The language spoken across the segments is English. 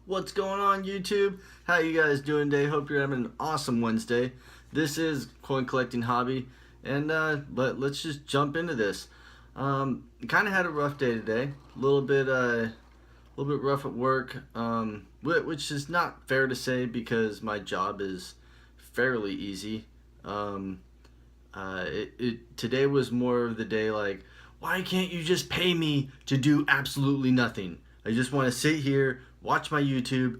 What's going on, YouTube? How you guys doing today? Hope you're having an awesome Wednesday. This is Coin Collecting Hobby, and let's just jump into this. Kind of had a rough day today. A little bit rough at work, which is not fair to say because my job is fairly easy. Today was more of the day like, why can't you just pay me to do absolutely nothing? I just want to sit here, watch my YouTube,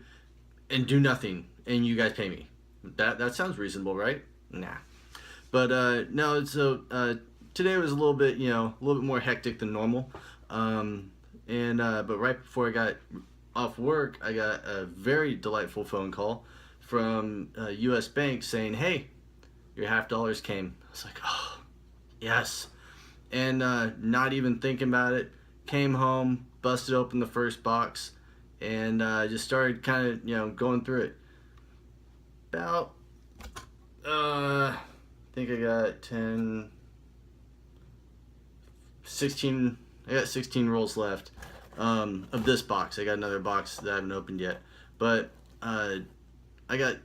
and do nothing, and you guys pay me. That sounds reasonable, right? Nah. But no, so today was a little bit, a little bit more hectic than normal. But right before I got off work, I got a very delightful phone call from U.S. Bank saying, "Hey, your $50 came." I was like, "Oh, yes." And not even thinking about it, came home, busted open the first box, and just started kind of going through it. About I think I got 10 16 I got 16 rolls left of this box. I got another box that I haven't opened yet, but I got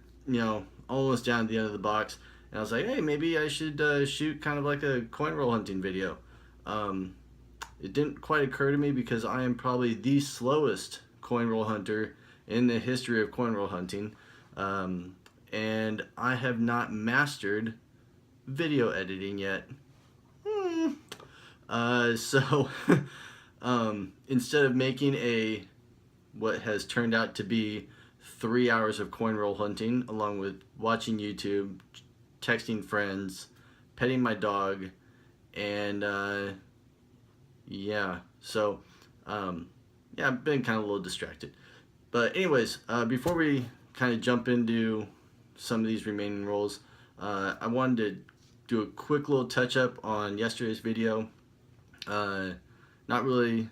almost down to the end of the box, and I was like, hey, maybe I should shoot kind of like a coin roll hunting video. It didn't quite occur to me because I am probably the slowest coin roll hunter in the history of coin roll hunting, and I have not mastered video editing yet. So instead of making what has turned out to be 3 hours of coin roll hunting, along with watching YouTube, texting friends, petting my dog, and yeah, I've been kind of a little distracted. But anyways, before we kind of jump into some of these remaining rolls, I wanted to do a quick little touch up on yesterday's video. Not really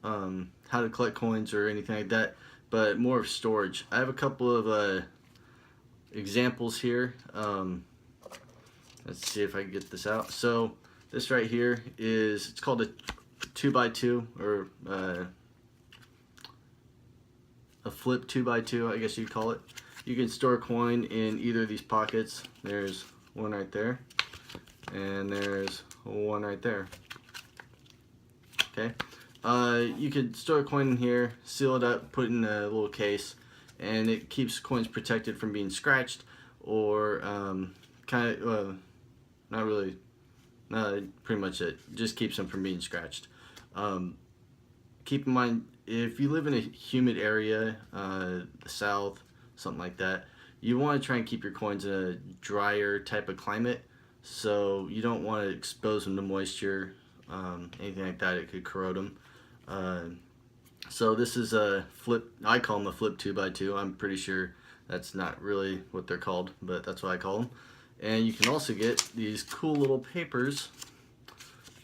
how to collect coins or anything like that, but more of storage. I have a couple of examples here. Let's see if I can get this out. So this right here it's called a 2x2, or a flip 2x2, I guess you'd call it. You can store a coin in either of these pockets. There's one right there, and there's one right there. Okay, you could store a coin in here, seal it up, put it in a little case, and it keeps coins protected from being scratched, or not really, pretty much it. Just keeps them from being scratched. Keep in mind, if you live in a humid area, the south, something like that, you want to try and keep your coins in a drier type of climate, so you don't want to expose them to moisture, anything like that. It could corrode them. So this is a flip, I call them a flip 2x2. I'm pretty sure that's not really what they're called, but that's what I call them. And you can also get these cool little papers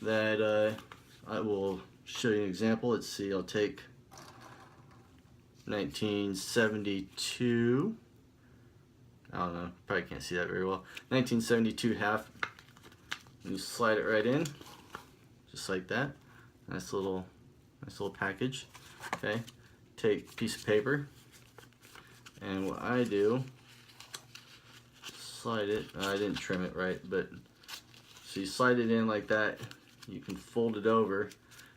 that I will show you an example. Let's see, I'll take 1972. I don't know, probably can't see that very well. 1972 half. And you slide it right in, just like that. Nice little package. Okay, take a piece of paper, and what I do, slide it. I didn't trim it right, but so you slide it in like that. You can fold it over,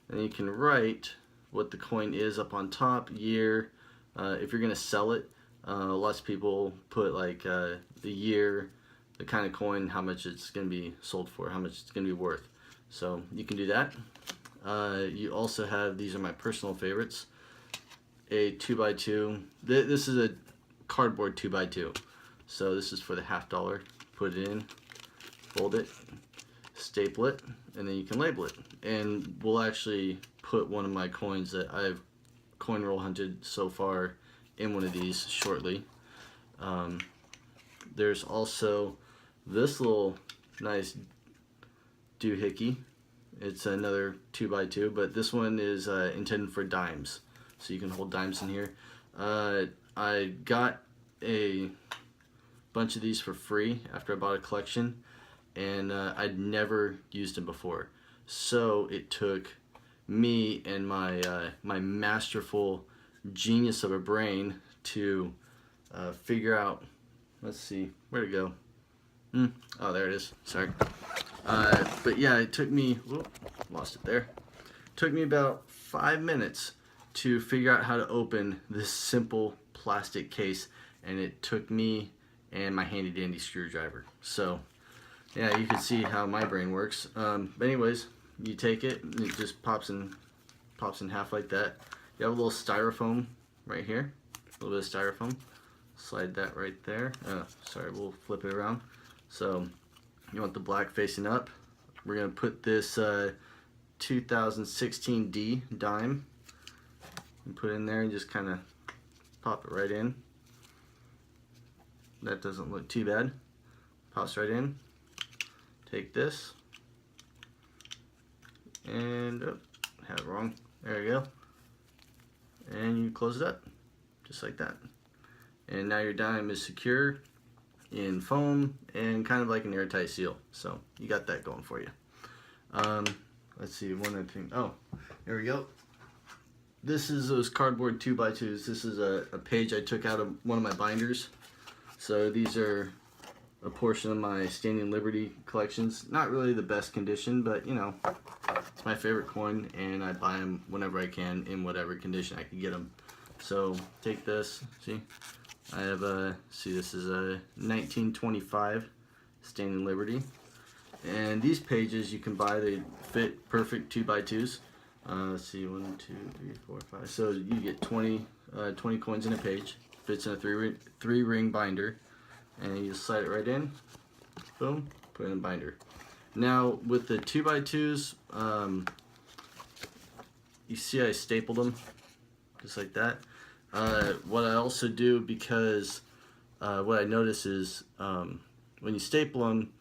and you can write what the coin is up on top, year. If you're gonna sell it, lots of people put like the year, the kind of coin, how much it's gonna be sold for, how much it's gonna be worth. So you can do that. You also have, these are my personal favorites, a 2x2. This is a cardboard 2x2. So this is for the $50. Put it in, fold it, staple it, and then you can label it. And we'll actually put one of my coins that I've coin roll hunted so far in one of these shortly. There's also this little nice doohickey. It's another 2x2, but this one is intended for dimes, so you can hold dimes in here. I got a bunch of these for free after I bought a collection, and I'd never used them before, so it took me and my masterful genius of a brain to figure out, let's see, where'd it go? Oh, there it is, sorry. But yeah, it took me, whoop, lost it there. Took me about 5 minutes to figure out how to open this simple plastic case, and it took me and my handy dandy screwdriver. So yeah, you can see how my brain works. But anyways, you take it and it just pops in half like that. You have a little styrofoam right here, a little bit of styrofoam. Slide that right there. Sorry, we'll flip it around. So you want the black facing up. We're gonna put this 2016 D dime and put in there and just kind of pop it right in. That doesn't look too bad. Pops right in. Take this and had it wrong. There you go. And you close it up just like that. And now your dime is secure in foam and kind of like an airtight seal. So you got that going for you. Let's see, one other thing. Oh, there we go. This is those cardboard 2x2s. This is a page I took out of one of my binders. So these are a portion of my Standing Liberty collections. Not really the best condition, but you know, it's my favorite coin and I buy them whenever I can in whatever condition I can get them. So take this, see, I have this is a 1925 Standing Liberty. And these pages you can buy, they fit perfect 2x2s. Let's see, 1, 2, 3, 4, 5. So you get 20 coins in a page. Fits in a three ring binder, and you just slide it right in. Boom, put it in the binder. Now with the 2x2s, you see I stapled them just like that. What I also do, because what I notice is when you staple them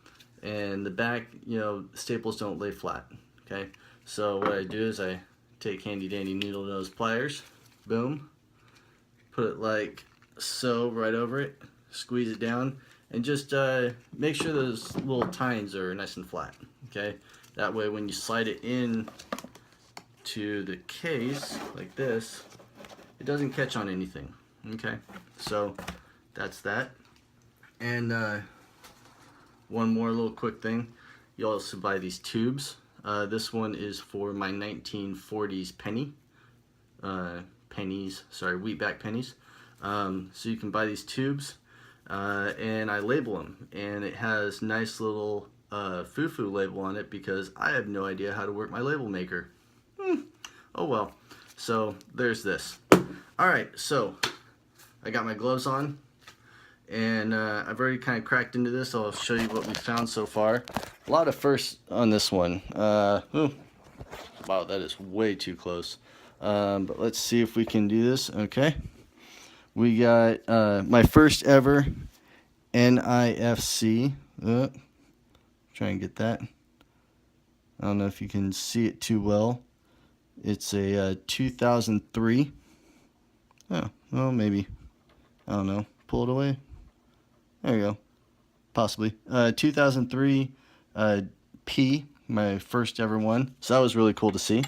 and the back, you know, staples don't lay flat. Okay, so what I do is I take handy dandy needle nose pliers, boom, put it like so right over it, squeeze it down, and just make sure those little tines are nice and flat. Okay, that way when you slide it in to the case like this, it doesn't catch on anything. Okay, so that's that. And one more little quick thing, you also buy these tubes. This one is for my 1940s wheatback pennies. So you can buy these tubes, and I label them, and it has nice little foo-foo label on it because I have no idea how to work my label maker. Oh well. So there's this. Alright, so I got my gloves on, and I've already kind of cracked into this. I'll show you what we found so far. A lot of firsts on this one. Wow, that is way too close. But let's see if we can do this. Okay. We got my first ever NIFC. Try and get that. I don't know if you can see it too well. It's a 2003. Oh, well, maybe. I don't know. Pull it away. There you go. Possibly. 2003 P, my first ever one. So that was really cool to see.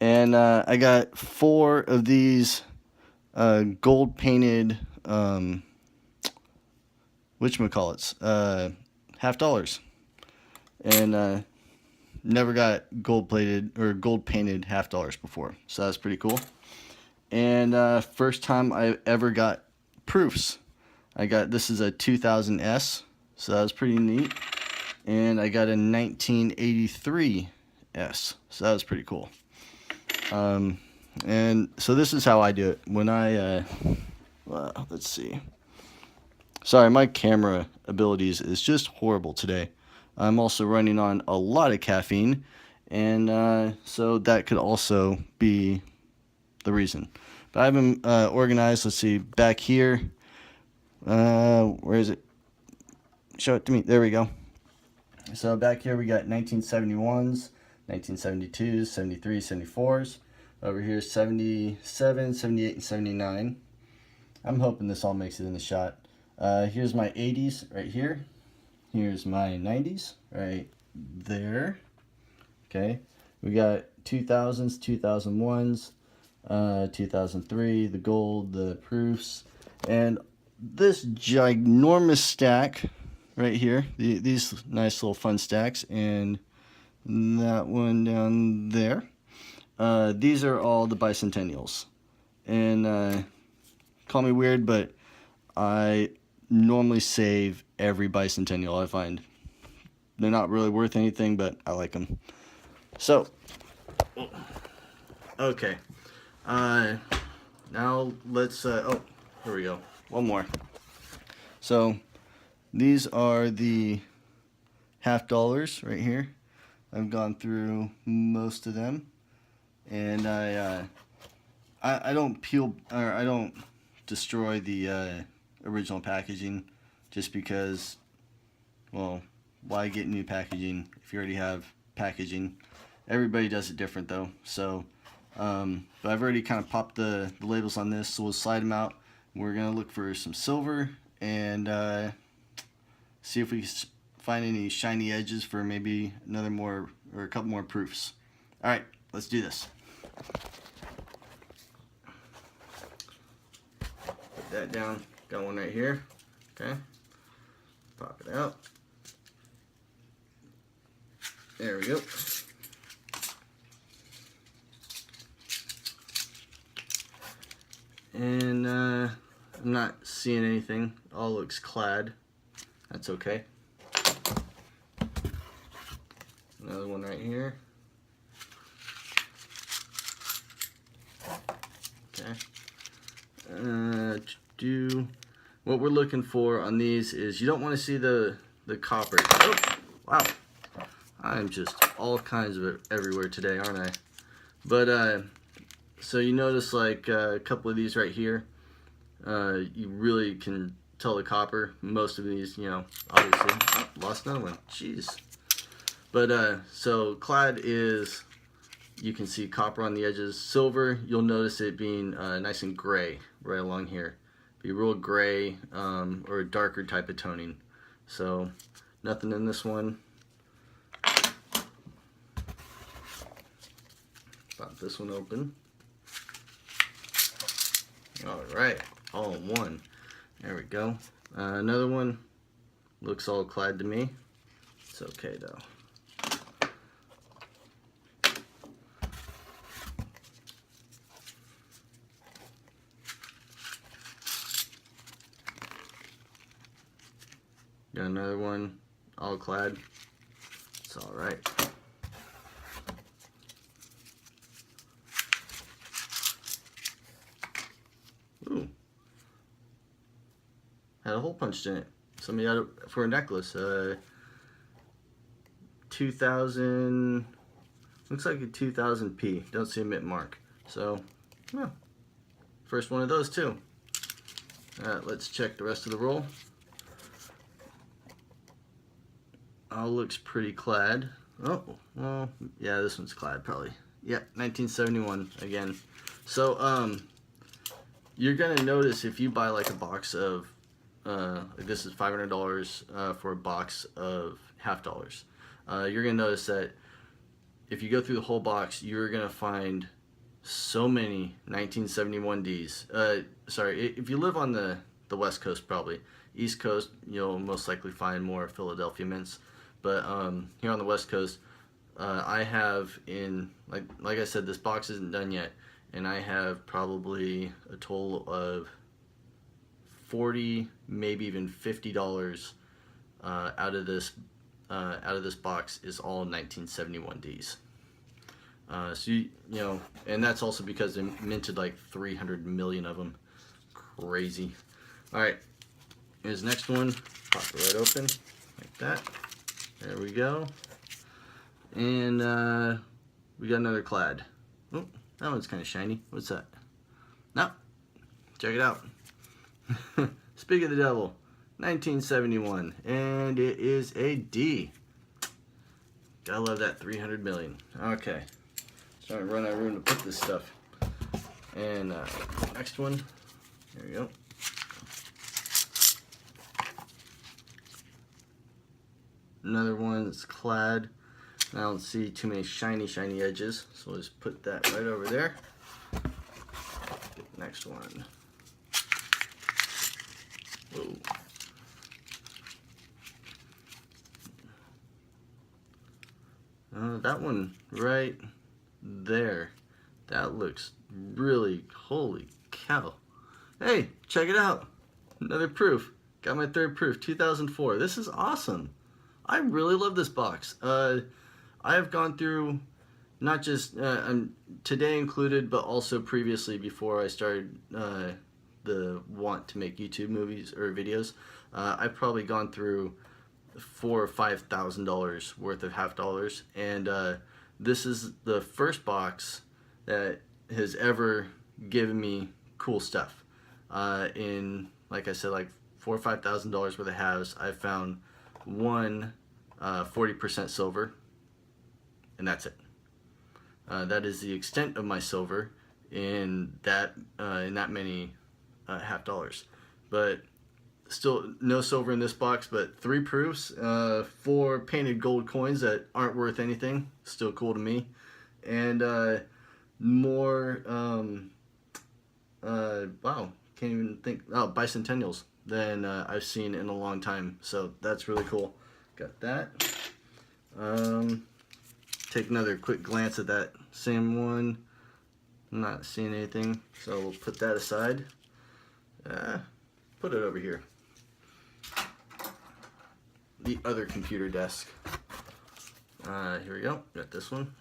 And I got 4 of these gold painted whatchamacallits, $50. And never got gold plated or gold painted $50 before, so that's pretty cool. And first time I ever got proofs. This is a 2000S, so that was pretty neat. And I got a 1983 S, so that was pretty cool. And so this is how I do it. When I let's see. Sorry, my camera abilities is just horrible today. I'm also running on a lot of caffeine, and so that could also be the reason. But I have them organized. Let's see, back here. Where is it? Show it to me. There we go. So back here we got 1971s, 1972s, 73s, 74s. Over here 77, 78, and 79. I'm hoping this all makes it in the shot. Here's my 80s right here. Here's my 90s right there. Okay, we got 2000s, 2001s, 2003, the gold, the proofs, and this ginormous stack right here, these nice little fun stacks, and that one down there. These are all the bicentennials. And call me weird, but I normally save every bicentennial I find. They're not really worth anything, but I like them. So, okay. Now let's, oh, here we go. One more. So, these are the $50 right here. I've gone through most of them, and I don't peel, or I don't destroy the original packaging, just because, well, why get new packaging if you already have packaging? Everybody does it different though. So, but I've already kind of popped the labels on this, so we'll slide them out. We're gonna look for some silver and see if we can find any shiny edges for maybe another more or a couple more proofs. All right, let's do this. Put that down. Got one right here. Okay. Pop it out. There we go. And I'm not seeing anything. All looks clad. That's okay. Another one right here. Okay. What we're looking for on these is, you don't want to see the copper. Oh, wow. I'm just all kinds of it everywhere today, aren't I? But so you notice like a couple of these right here, you really can tell the copper. Most of these, you know, obviously. Oh, lost another one. Jeez. But so clad is, you can see copper on the edges. Silver, you'll notice it being nice and gray right along here. Be real gray or a darker type of toning. So nothing in this one. Pop this one open. All right, all in one. There we go. Another one looks all clad to me. It's okay though. Got another one, all clad. It's all right. Ooh, had a hole punched in it. Somebody had it for a necklace. 2000. Looks like a 2000p. Don't see a mint mark. So, yeah, first one of those too. All right, let's check the rest of the roll. All looks pretty clad. Oh, well, yeah, this one's clad probably. Yep, 1971 again. So, you're gonna notice if you buy like a box of, like this is $500 for a box of $50. You're gonna notice that if you go through the whole box, you're gonna find so many 1971Ds. Sorry, if you live on the West Coast, probably. East Coast, you'll most likely find more Philadelphia mints. But here on the West Coast, I have in, like I said, this box isn't done yet, and I have probably a total of $40, maybe even $50 out of this box is all 1971Ds. So you know, and that's also because they minted like 300 million of them. Crazy. All right, here's the next one. Pop it right open like that. There we go. And we got another clad. Oh, that one's kind of shiny. What's that? No, check it out. Speak of the devil, 1971, and it is a D. Gotta love that 300 million. Okay, trying to run out of room to put this stuff. And next one. There we go. Another one that's clad. I don't see too many shiny edges, so let's put that right over there. next one. Whoa. That one right there. That looks really, holy cow. Hey, check it out. Another proof. Got my third proof, 2004. This is awesome. I really love this box. I have gone through, not just today included, but also previously before I started the want to make YouTube movies or videos. I've probably gone through $4,000 or $5,000 worth of half dollars, and this is the first box that has ever given me cool stuff. In, like I said, like $4,000 or $5,000 worth of halves. I found one 40% silver, and that's it. That is the extent of my silver in that many half dollars. But still no silver in this box, but 3 proofs, 4 painted gold coins that aren't worth anything, still cool to me, and more wow, can't even think, bicentennials than I've seen in a long time, so that's really cool. Got that. Take another quick glance at that same one. I'm not seeing anything, so we'll put that aside. Put it over here. The other computer desk. Here we go. Got this one.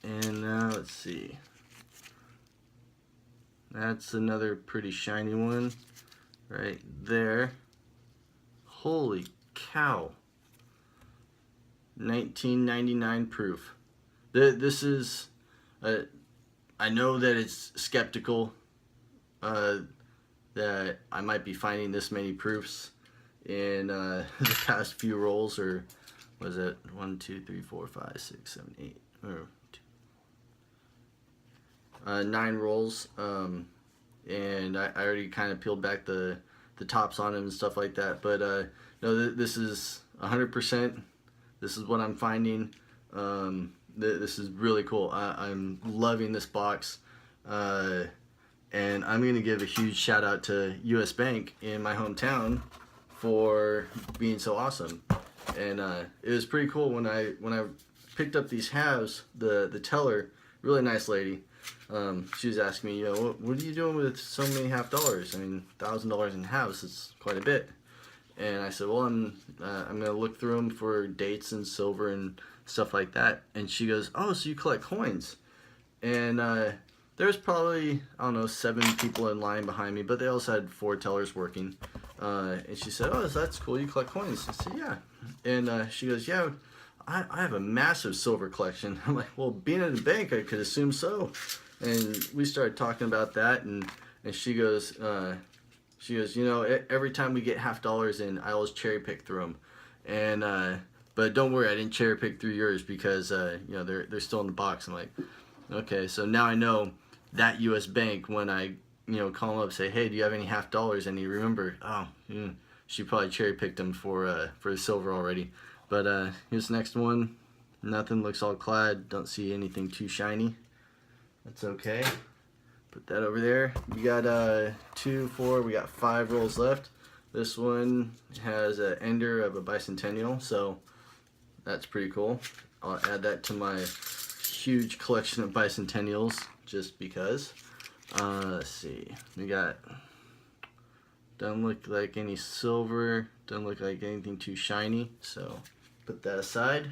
And now let's see. That's another pretty shiny one right there. Holy cow. 1999 proof. This is, I know that it's skeptical that I might be finding this many proofs in the past few rolls, or was it 1, 2, 3, 4, 5, 6, 7, 8, or 9 rolls, and I already kind of peeled back the tops on them and stuff like that, but no, this is 100%. This is what I'm finding. This is really cool. I'm loving this box, and I'm going to give a huge shout out to US Bank in my hometown for being so awesome. And it was pretty cool when I picked up these halves. The teller, really nice lady, she was asking me, you know, what are you doing with so many half dollars? I mean, $1,000 in halves is quite a bit. And I said, well, I'm gonna look through them for dates and silver and stuff like that. And she goes, oh, so you collect coins? And there's probably, I don't know, 7 people in line behind me, but they also had 4 tellers working. And she said, oh, that's cool, you collect coins? I said, yeah. And she goes, yeah, I have a massive silver collection. I'm like, well, being at a bank, I could assume so. And we started talking about that, and she goes, you know, every time we get half dollars in, I always cherry pick through them. And but don't worry, I didn't cherry pick through yours because you know, they're still in the box. I'm like, okay, so now I know that US Bank, when I, you know, call them up, say, hey, do you have any half dollars? And you remember, oh, she probably cherry picked them for the silver already. But here's the next one. Nothing, looks all clad. Don't see anything too shiny. That's okay. Put that over there. We got 2, 4, we got 5 rolls left. This one has an ender of a bicentennial, so that's pretty cool. I'll add that to my huge collection of bicentennials just because. Let's see. We got, doesn't look like any silver, doesn't look like anything too shiny, so put that aside.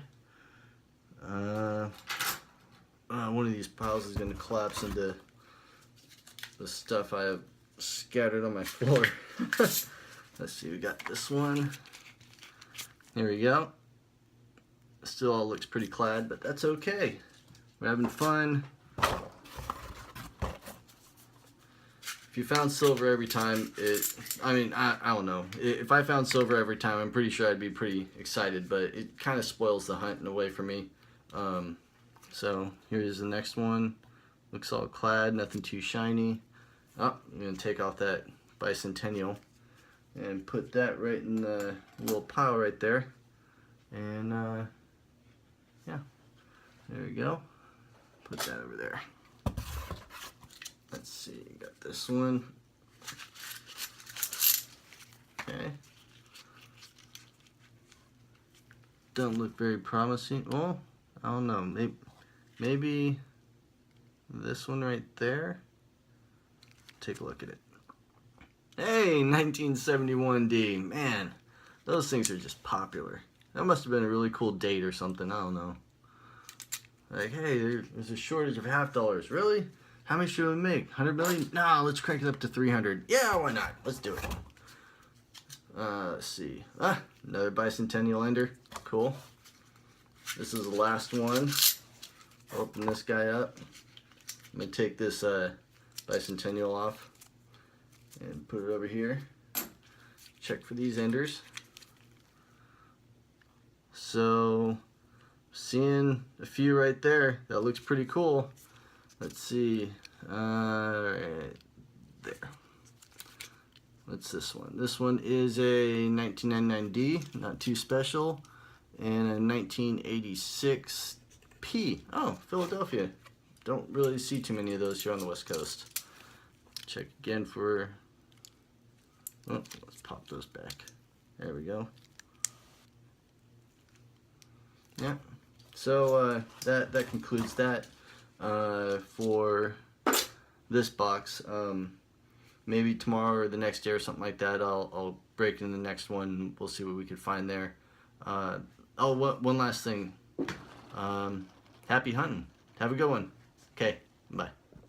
One of these piles is going to collapse into the stuff I have scattered on my floor. Let's see, we got this one. There we go. Still all looks pretty clad, but that's okay. We're having fun. If you found silver every time, I don't know. If I found silver every time, I'm pretty sure I'd be pretty excited, but it kind of spoils the hunt in a way for me. So here's the next one. Looks all clad, nothing too shiny. Oh, I'm going to take off that bicentennial and put that right in the little pile right there. And yeah, there we go. Put that over there. Let's see, got this one. Okay. Don't look very promising. Well, I don't know. Maybe this one right there. Take a look at it. Hey, 1971D. Man, those things are just popular. That must have been a really cool date or something. I don't know. Like, hey, there's a shortage of $50. Really? How many should we make? 100 million? Nah, let's crank it up to 300. Yeah, why not? Let's do it. Let's see. Another bicentennial ender. Cool. This is the last one. Open this guy up. I'm gonna take this bicentennial off and put it over here. Check for these enders. So, seeing a few right there. That looks pretty cool. Let's see. Right there. What's this one? This one is a 1999D, not too special, and a 1986P. Oh, Philadelphia. Don't really see too many of those here on the West Coast. Check again for. Oh, let's pop those back. There we go. Yeah. So that concludes that for this box. Maybe tomorrow or the next day or something like that, I'll break in the next one. We'll see what we can find there. One last thing. Happy hunting. Have a good one. Okay, bye.